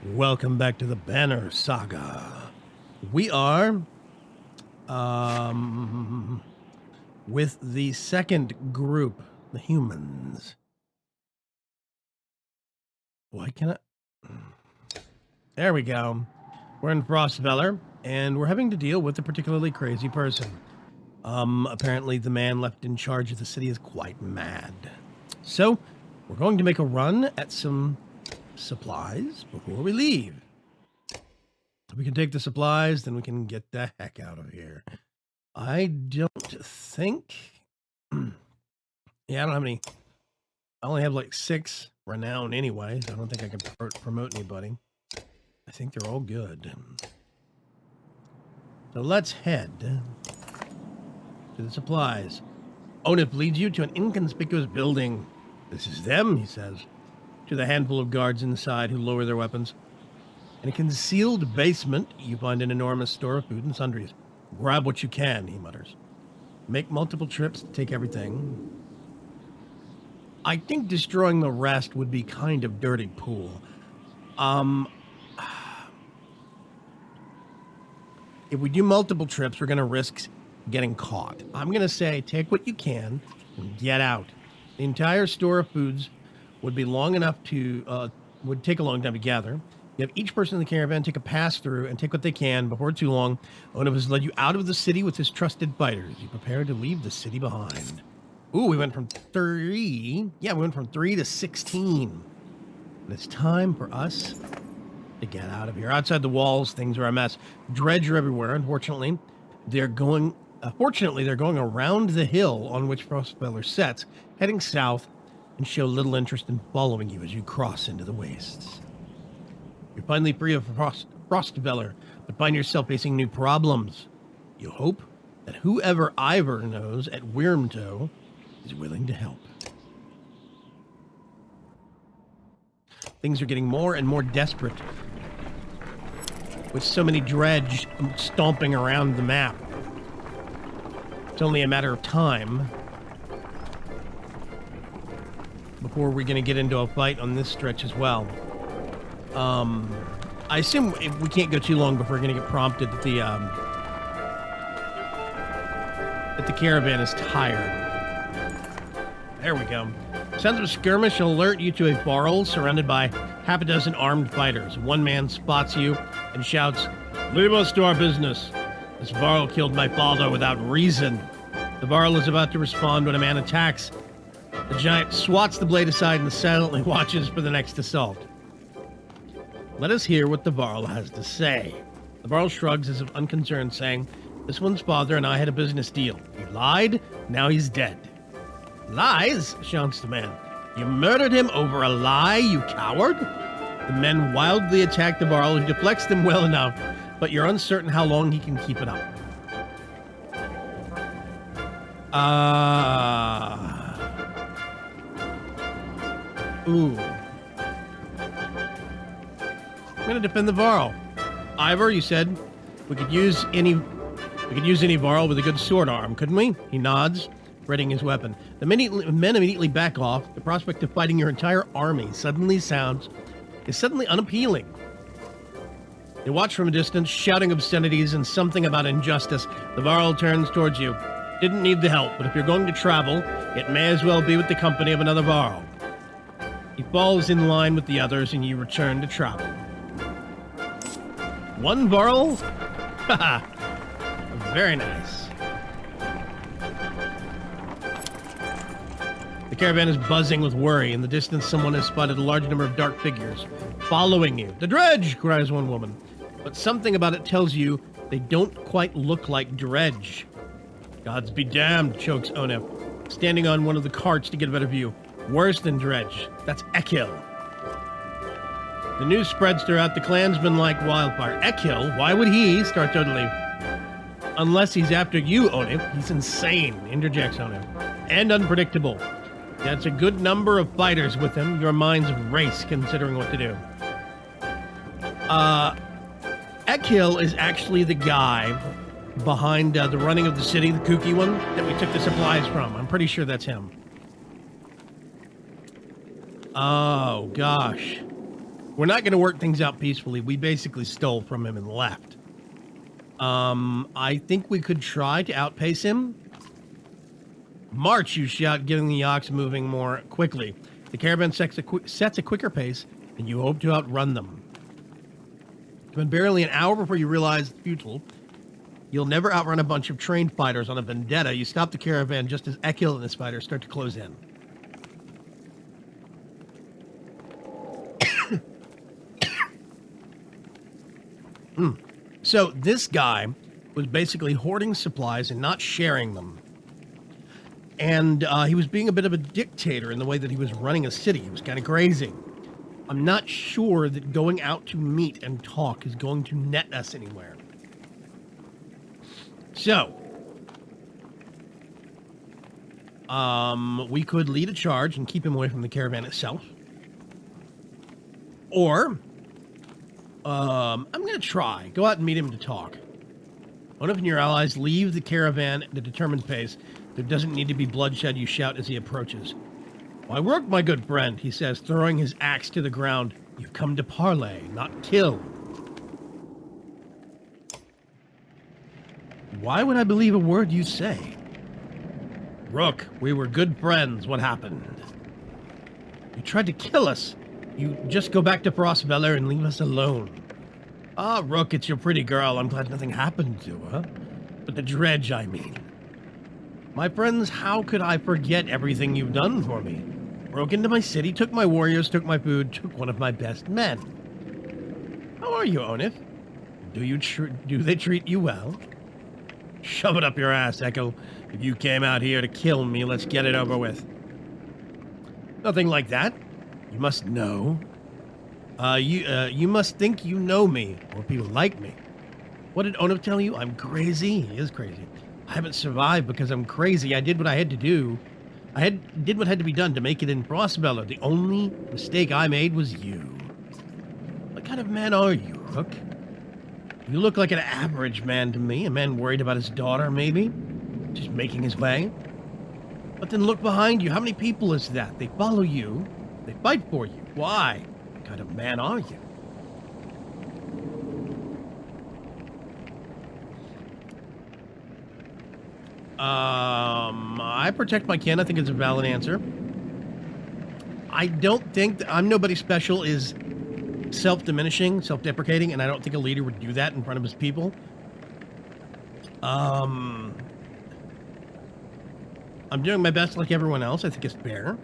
Welcome back to the Banner Saga. We are with the second group, the humans. Why can't I? There we go. We're in Frostfeller, and we're having to deal with a particularly crazy person. Apparently the man left in charge of the city is quite mad. So, we're going to make a run at some supplies before we leave. If we can take the supplies, then we can get the heck out of here. I don't think... yeah, I don't have any... I only have like 6 renown anyway, so I don't think I can promote anybody. I think they're all good. So let's head to the supplies. Onif leads you to an inconspicuous building. This is them, he says, to the handful of guards inside who lower their weapons. In a concealed basement, you find an enormous store of food and sundries. Grab what you can, he mutters. Make multiple trips to take everything. I think destroying the rest would be kind of dirty pool. If we do multiple trips, we're going to risk getting caught. I'm going to say take what you can and get out. The entire store of foods would be long enough to, would take a long time to gather. You have each person in the caravan take a pass-through and take what they can before too long. Onif has led you out of the city with his trusted fighters. You prepare to leave the city behind. Ooh, we went from 3... yeah, we went from 3 to 16. And it's time for us to get out of here. Outside the walls, things are a mess. Dredge are everywhere. Unfortunately, they're going... fortunately, they're going around the hill on which Frostfeller sets, heading south, and show little interest in following you as you cross into the wastes. You're finally free of Frostfeller, but find yourself facing new problems. You hope that whoever Ivor knows at Wyrmtoe is willing to help. Things are getting more and more desperate, with so many dredge stomping around the map. It's only a matter of time before we're going to get into a fight on this stretch as well. I assume we can't go too long before we're going to get prompted that the caravan is tired. There we go. Sounds of a skirmish alert you to a barrel surrounded by half a dozen armed fighters. One man spots you and shouts, "Leave us to our business. This varl killed my father without reason." The varl is about to respond when a man attacks. The giant swats the blade aside and silently watches for the next assault. Let us hear what the varl has to say. The varl shrugs as if unconcerned, saying, "This one's father and I had a business deal. He lied, now he's dead." "Lies?" shouts the man. "You murdered him over a lie, you coward?" The men wildly attack the varl, who deflects them well enough, but you're uncertain how long he can keep it up. Ooh. I'm gonna defend the varl. Ivor, you said we could use any varl with a good sword arm, couldn't we? He nods, readying his weapon. The men immediately back off. The prospect of fighting your entire army is suddenly unappealing. They watch from a distance, shouting obscenities and something about injustice. The varl turns towards you. "Didn't need the help, but if you're going to travel, it may as well be with the company of another varl." He falls in line with the others, and you return to travel. One varl? Haha. Very nice. The caravan is buzzing with worry. In the distance, someone has spotted a large number of dark figures following you. "The dredge!" cries one woman. But something about it tells you they don't quite look like dredge. "Gods be damned," chokes Onif, standing on one of the carts to get a better view. "Worse than dredge. That's Ekil." The news spreads throughout the clansmen like wildfire. "Ekil? Why would he?" starts Odile. "Unless he's after you, Onif. He's insane," interjects Onif. "And unpredictable. That's a good number of fighters with him. Your minds race considering what to do." Ekil is actually the guy behind the running of the city, the kooky one that we took the supplies from. I'm pretty sure that's him. Oh, gosh. We're not going to work things out peacefully. We basically stole from him and left. I think we could try to outpace him. March, you shout, getting the ox moving more quickly. The caravan sets a quicker pace, and you hope to outrun them. It's been barely an hour before you realize it's futile. You'll never outrun a bunch of trained fighters on a vendetta. You stop the caravan just as Ekil and his fighters start to close in. So this guy was basically hoarding supplies and not sharing them. And he was being a bit of a dictator in the way that he was running a city. He was kind of crazy. I'm not sure that going out to meet and talk is going to net us anywhere. So, we could lead a charge and keep him away from the caravan itself. Or, I'm going to try. Go out and meet him to talk. One of your allies leave the caravan at a determined pace. There doesn't need to be bloodshed, you shout as he approaches. "Why work, my good friend," he says, throwing his axe to the ground. "You've come to parley, not kill." "Why would I believe a word you say?" "Rook, we were good friends. What happened?" "You tried to kill us. You just go back to Frostveller and leave us alone." "Ah, Rook, it's your pretty girl. I'm glad nothing happened to her. But the dredge, I mean. My friends, how could I forget everything you've done for me? Broke into my city, took my warriors, took my food, took one of my best men. How are you, Onif? Do they treat you well?" "Shove it up your ass, Echo. If you came out here to kill me, let's get it over with." "Nothing like that. You must know. You must think you know me, or people like me. What did Onif tell you? I'm crazy?" He is crazy. "I haven't survived because I'm crazy. I did what I had to do. Did what had to be done to make it in Frostveller. The only mistake I made was you." "What kind of man are you, Rook?" "You look like an average man to me. A man worried about his daughter, maybe. Just making his way. But then look behind you. How many people is that? They follow you. They fight for you. Why? What kind of man are you?" I protect my kin. I think it's a valid answer. I don't think I'm nobody special is self-diminishing, self-deprecating, and I don't think a leader would do that in front of his people. I'm doing my best like everyone else. I think it's fair.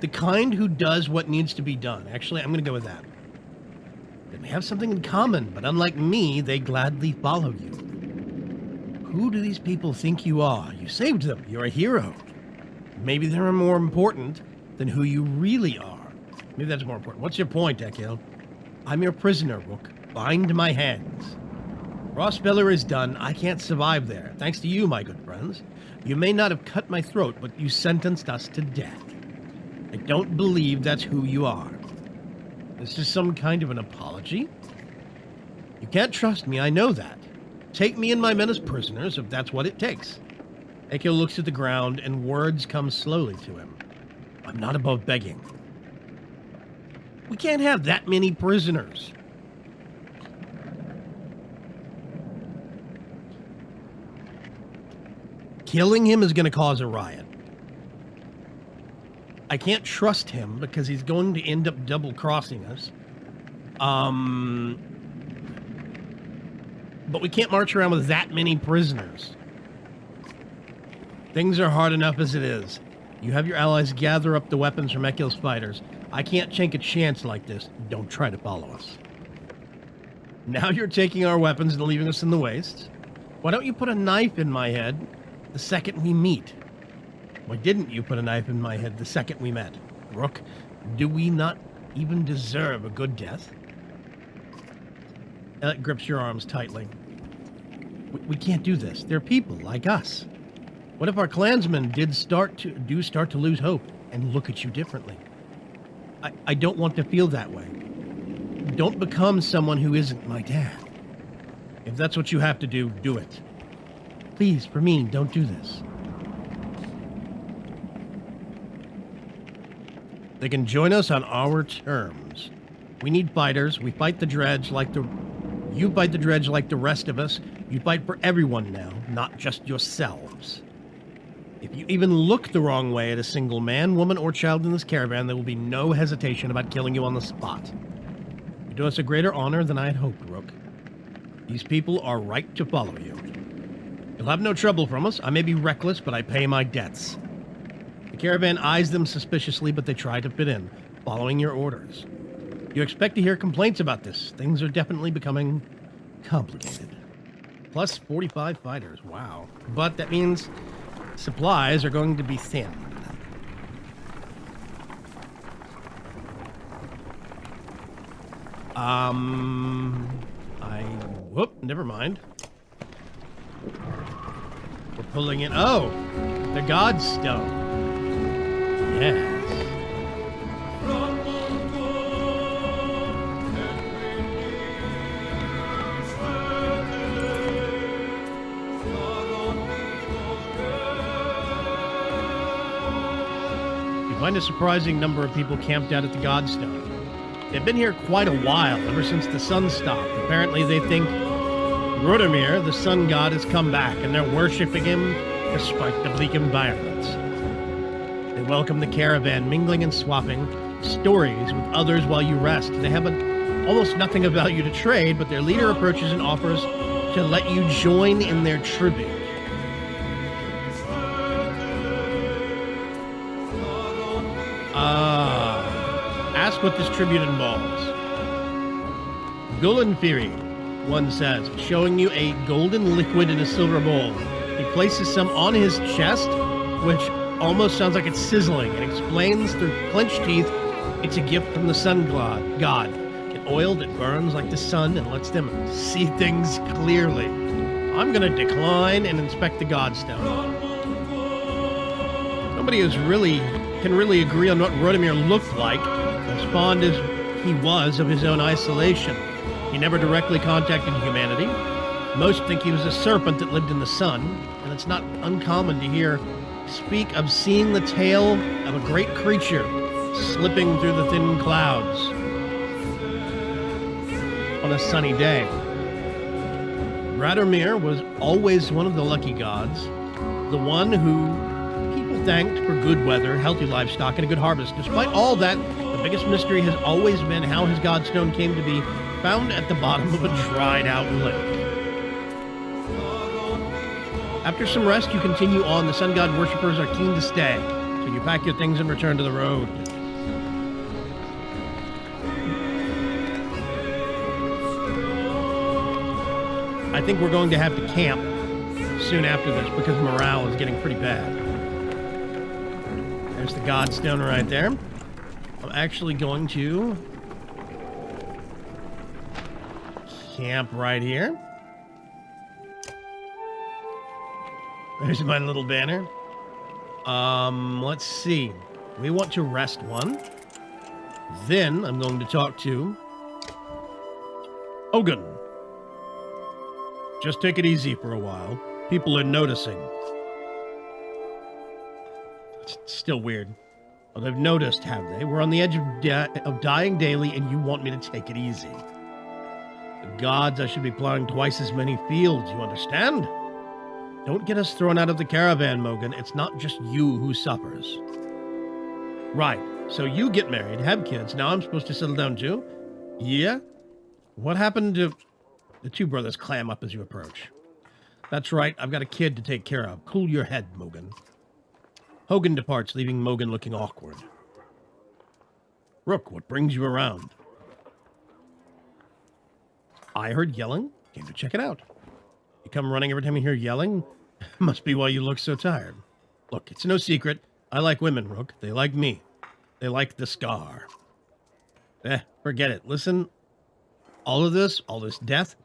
The kind who does what needs to be done. Actually, I'm going to go with that. They may have something in common, but unlike me, they gladly follow you. Who do these people think you are? You saved them. You're a hero. Maybe they're more important than who you really are. Maybe that's more important. What's your point, Ekil? I'm your prisoner, Rook. Bind my hands. Frostveller is done. I can't survive there. Thanks to you, my good friends. You may not have cut my throat, but you sentenced us to death. I don't believe that's who you are. This is some kind of an apology? You can't trust me, I know that. Take me and my men as prisoners, if that's what it takes. Ekil looks at the ground, and words come slowly to him. I'm not above begging. We can't have that many prisoners. Killing him is going to cause a riot. I can't trust him because he's going to end up double-crossing us. But we can't march around with that many prisoners. Things are hard enough as it is. You have your allies gather up the weapons from Ekil's fighters. I can't take a chance like this. Don't try to follow us. Now you're taking our weapons and leaving us in the wastes. Why don't you put a knife in my head the second we meet? Why didn't you put a knife in my head the second we met? Rook, do we not even deserve a good death? Elliot grips your arms tightly. We can't do this. They're people like us. What if our clansmen start to lose hope and look at you differently? I don't want to feel that way. Don't become someone who isn't my dad. If that's what you have to do, do it. Please, for me, don't do this. They can join us on our terms. We need fighters. We fight the dredge like the... You fight the dredge like the rest of us. You fight for everyone now, not just yourselves. If you even look the wrong way at a single man, woman, or child in this caravan, there will be no hesitation about killing you on the spot. You do us a greater honor than I had hoped, Rook. These people are right to follow you. You'll have no trouble from us. I may be reckless, but I pay my debts. The caravan eyes them suspiciously, but they try to fit in, following your orders. You expect to hear complaints about this. Things are definitely becoming complicated. Plus 45 fighters, wow. But that means supplies are going to be thin. Whoop, never mind. We're pulling in, oh, the Godstone. Yes. Find a surprising number of people camped out at the Godstone. They've been here quite a while, ever since the sun stopped. Apparently they think Rudimir, the sun god, has come back, and they're worshipping him despite the bleak environment. They welcome the caravan, mingling and swapping stories with others while you rest. They have almost nothing of value to trade, but their leader approaches and offers to let you join in their tribute. Ask what this tribute involves. Gulenfiri, one says, showing you a golden liquid in a silver bowl. He places some on his chest, which almost sounds like it's sizzling, and explains through clenched teeth it's a gift from the sun god. An oil that burns like the sun and lets them see things clearly. I'm going to decline and inspect the Godstone. Nobody can really agree on what Rudimir looked like, as fond as he was of his own isolation. He never directly contacted humanity. Most think he was a serpent that lived in the sun, and it's not uncommon to hear speak of seeing the tail of a great creature slipping through the thin clouds on a sunny day. Radomir was always one of the lucky gods, the one who people thanked for good weather, healthy livestock, and a good harvest. Despite all that, the biggest mystery has always been how his Godstone came to be found at the bottom of a dried-out lake. After some rest, you continue on. The sun god worshippers are keen to stay, so you pack your things and return to the road. I think we're going to have to camp soon after this because morale is getting pretty bad. There's the Godstone right there. I'm actually going to camp right here. There's my little banner. Let's see. We want to rest one. Then I'm going to talk to Ogun. Just take it easy for a while. People are noticing. It's still weird. Well, they've noticed, have they? We're on the edge of dying daily, and you want me to take it easy. The gods, I should be plowing twice as many fields, you understand? Don't get us thrown out of the caravan, Mogan. It's not just you who suffers. Right, so you get married, have kids. Now I'm supposed to settle down too? Yeah? What happened to... The two brothers clam up as you approach. That's right, I've got a kid to take care of. Cool your head, Mogan. Hogan departs, leaving Mogan looking awkward. Rook, what brings you around? I heard yelling. Came to check it out. You come running every time you hear yelling? Must be why you look so tired. Look, it's no secret. I like women, Rook. They like me. They like the scar. Forget it. Listen, all this death,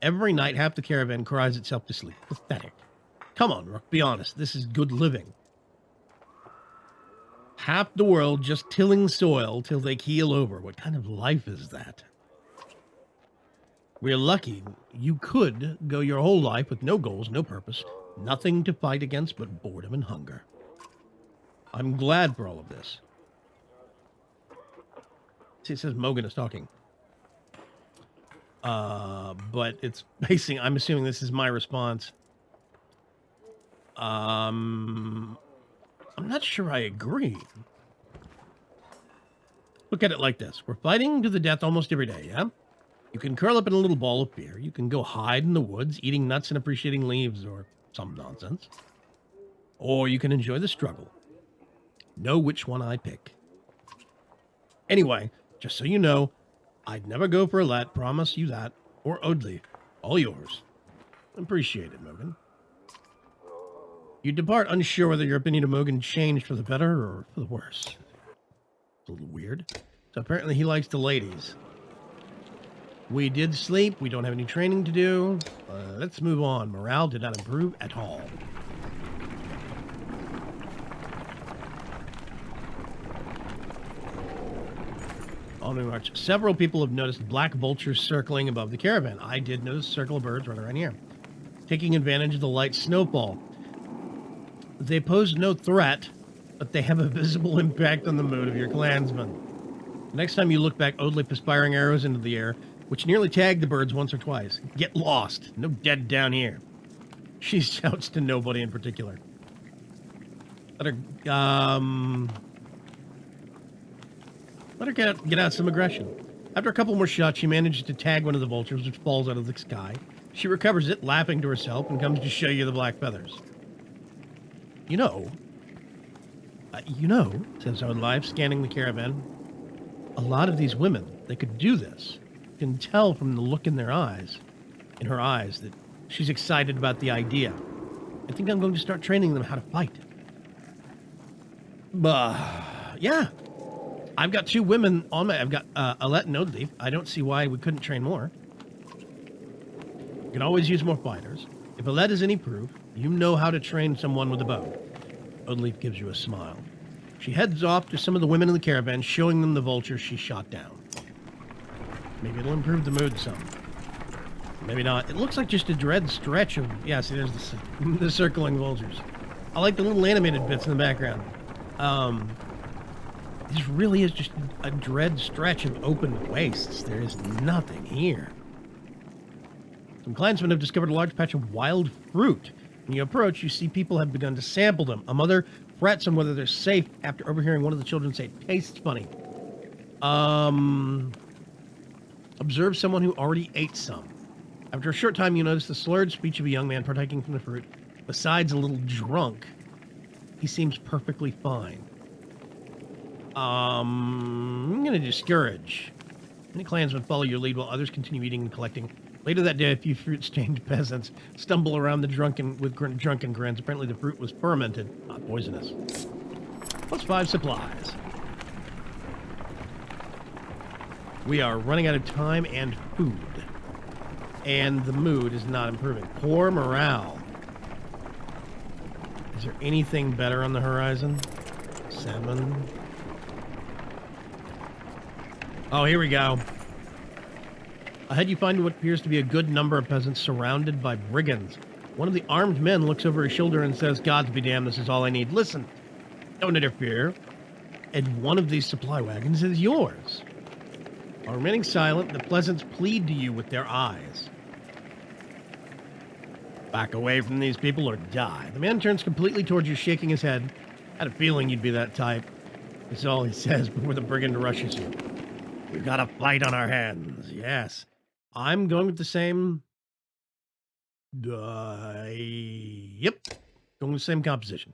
every night half the caravan cries itself to sleep. Pathetic. Come on, Rook, be honest. This is good living. Half the world just tilling soil till they keel over. What kind of life is that? We're lucky. You could go your whole life with no goals, no purpose, nothing to fight against but boredom and hunger. I'm glad for all of this. See, it says Mogan is talking. But it's basically, I'm assuming this is my response. I'm not sure I agree. Look at it like this. We're fighting to the death almost every day, yeah? You can curl up in a little ball of fear. You can go hide in the woods, eating nuts and appreciating leaves or some nonsense. Or you can enjoy the struggle. Know which one I pick. Anyway, just so you know, I'd never go for a let, promise you that. Or Odley. All yours. Appreciate it, Mogan. You depart unsure whether your opinion of Mogan changed for the better or for the worse. It's a little weird. So apparently he likes the ladies. We did sleep. We don't have any training to do. Let's move on. Morale did not improve at all. On we march. Several people have noticed black vultures circling above the caravan. I did notice a circle of birds right around here, taking advantage of the light snowfall. They pose no threat, but they have a visible impact on the mood of your clansmen. The next time you look back, Odley perspiring arrows into the air, which nearly tagged the birds once or twice. Get lost. No dead down here. She shouts to nobody in particular. Let her get out some aggression. After a couple more shots, she manages to tag one of the vultures, which falls out of the sky. She recovers it, laughing to herself, and comes to show you the black feathers. You know, says Odley, scanning the caravan, a lot of these women, they could do this. You can tell from the look in her eyes, that she's excited about the idea. I think I'm going to start training them how to fight. Yeah. I've got 2 women on my... I've got Alette and Odley. I don't see why we couldn't train more. You can always use more fighters. If Alette is any proof, you know how to train someone with a bow. Odley gives you a smile. She heads off to some of the women in the caravan, showing them the vultures she shot down. Maybe it'll improve the mood some. Maybe not. It looks like just a dread stretch of... Yeah, see, there's the circling vultures. I like the little animated bits in the background. This really is just a dread stretch of open wastes. There is nothing here. Some clansmen have discovered a large patch of wild fruit. When you approach, you see people have begun to sample them. A mother frets on whether they're safe after overhearing one of the children say, it tastes funny. Observe someone who already ate some. After a short time, you notice the slurred speech of a young man partaking from the fruit. Besides a little drunk, he seems perfectly fine. I'm going to discourage. Many clansmen follow your lead while others continue eating and collecting. Later that day, a few fruit-stained peasants stumble around with drunken grins. Apparently the fruit was fermented, not poisonous. +5 supplies. We are running out of time and food. And the mood is not improving. Poor morale. Is there anything better on the horizon? 7. Oh, here we go. Ahead you find what appears to be a good number of peasants surrounded by brigands. One of the armed men looks over his shoulder and says, "Gods be damned, this is all I need. Listen, don't interfere." And one of these supply wagons is yours. While remaining silent, the peasants plead to you with their eyes. Back away from these people or die. The man turns completely towards you, shaking his head. I had a feeling you'd be that type. That's all he says before the brigand rushes you. We've got a fight on our hands. Yes. I'm going with the same... Yep. Going with the same composition.